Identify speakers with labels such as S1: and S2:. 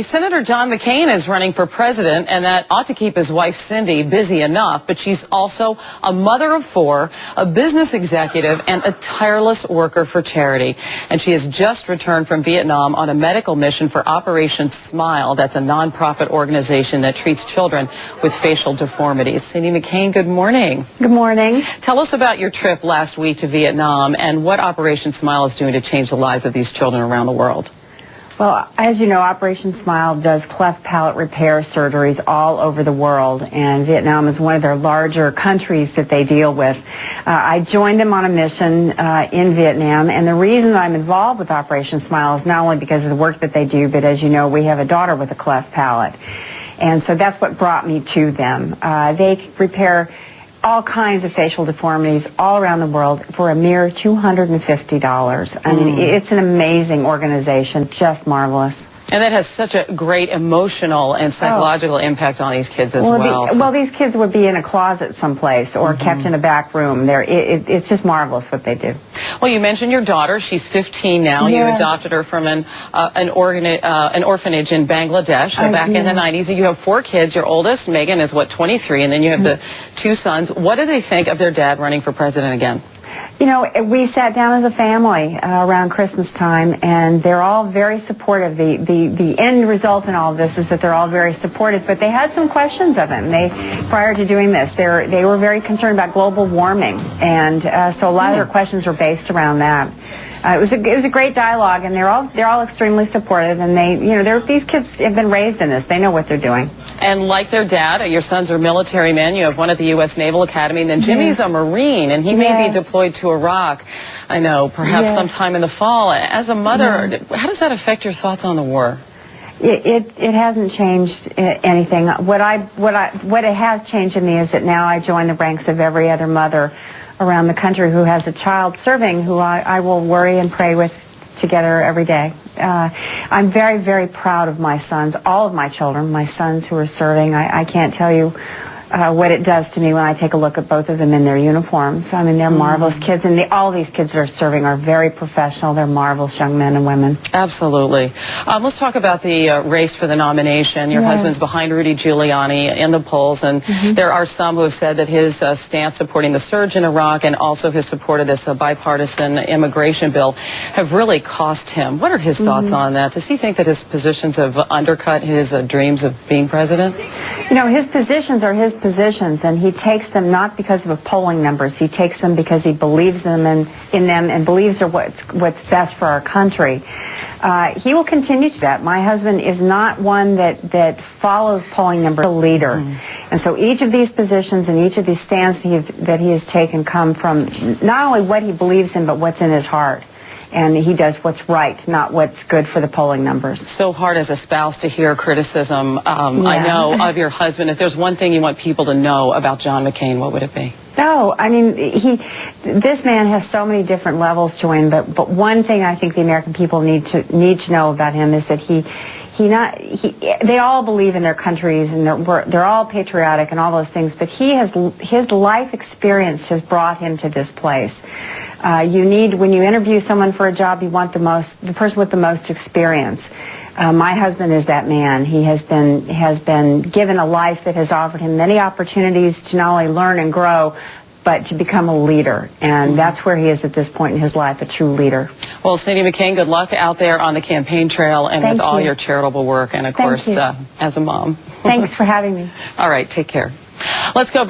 S1: Senator John McCain is running for president, and that ought to keep his wife Cindy busy enough, but she's also a mother of four, a business executive, and a tireless worker for charity. And she has just returned from Vietnam on a medical mission for Operation Smile. That's a nonprofit organization that treats children with facial deformities. Cindy McCain, good morning.
S2: Good morning.
S1: Tell us about your trip last week to Vietnam and what Operation Smile is doing to change the lives of these children around the world.
S2: Well, as you know, Operation Smile does cleft palate repair surgeries all over the world, and Vietnam is one of their larger countries that they deal with. I joined them on a mission in Vietnam, and the reason I'm involved with Operation Smile is not only because of the work that they do, but as you know, we have a daughter with a cleft palate. And so that's what brought me to them. They repair all kinds of facial deformities all around the world for a mere $250. I mean, it's an amazing organization, just marvelous.
S1: And that has such a great emotional and psychological impact on these kids as well.
S2: Well, these kids would be in a closet someplace or kept in a back room. It's just marvelous what they do.
S1: Well, you mentioned your daughter. She's 15 now.
S2: Yes.
S1: You adopted her from an orphanage in Bangladesh back in the 90s. And you have four kids. Your oldest, Megan, is, 23? And then you have the two sons. What do they think of their dad running for president again?
S2: You know, we sat down as a family around Christmas time, and they're all very supportive. The end result in all of this is that they're all very supportive, but they had some questions of him. Prior to doing this, they were very concerned about global warming, and so a lot of their questions were based around that. It was a great dialogue, and they're all extremely supportive, and these kids have been raised in this. They know what they're doing.
S1: And like their dad, your sons are military men. You have one at the U.S. Naval Academy, and then Jimmy's a Marine, and he may be deployed to Iraq. I know, perhaps sometime in the fall. As a mother, how does that affect your thoughts on the war?
S2: It hasn't changed anything. What it has changed in me is that now I join the ranks of every other mother around the country who has a child serving, who I will worry and pray with together every day. I'm very, very proud of my sons, all of my children, my sons who are serving. I can't tell you what it does to me when I take a look at both of them in their uniforms. I mean, they're marvelous kids, and all these kids that are serving are very professional. They're marvelous young men and women.
S1: Absolutely. Let's talk about the race for the nomination. Your husband's behind Rudy Giuliani in the polls, and there are some who have said that his stance supporting the surge in Iraq and also his support of this bipartisan immigration bill have really cost him. What are his thoughts on that? Does he think that his positions have undercut his dreams of being president?
S2: You know, his positions are his positions, and he takes them not because of polling numbers. He takes them because he believes in them and believes they're what's best for our country. He will continue to that. My husband is not one that follows polling numbers. A leader. And so each of these positions and each of these stands that he has taken come from not only what he believes in, but what's in his heart. And he does what's right, not what's good for the polling numbers.
S1: So hard as a spouse to hear criticism, I know, of your husband. If there's one thing you want people to know about John McCain, what would it be?
S2: No, I mean, this man has so many different levels to him, but one thing I think the American people need to know about him is that they all believe in their countries, and they're all patriotic and all those things, but his life experience has brought him to this place. When you interview someone for a job, you want the person with the most experience. My husband is that man. He has been given a life that has offered him many opportunities to not only learn and grow, but to become a leader. And that's where he is at this point in his life, a true leader.
S1: Well, Cindy McCain, good luck out there on the campaign trail and with all your charitable work and, of course, as a mom.
S2: Thanks for having me.
S1: All right, take care. Let's go back.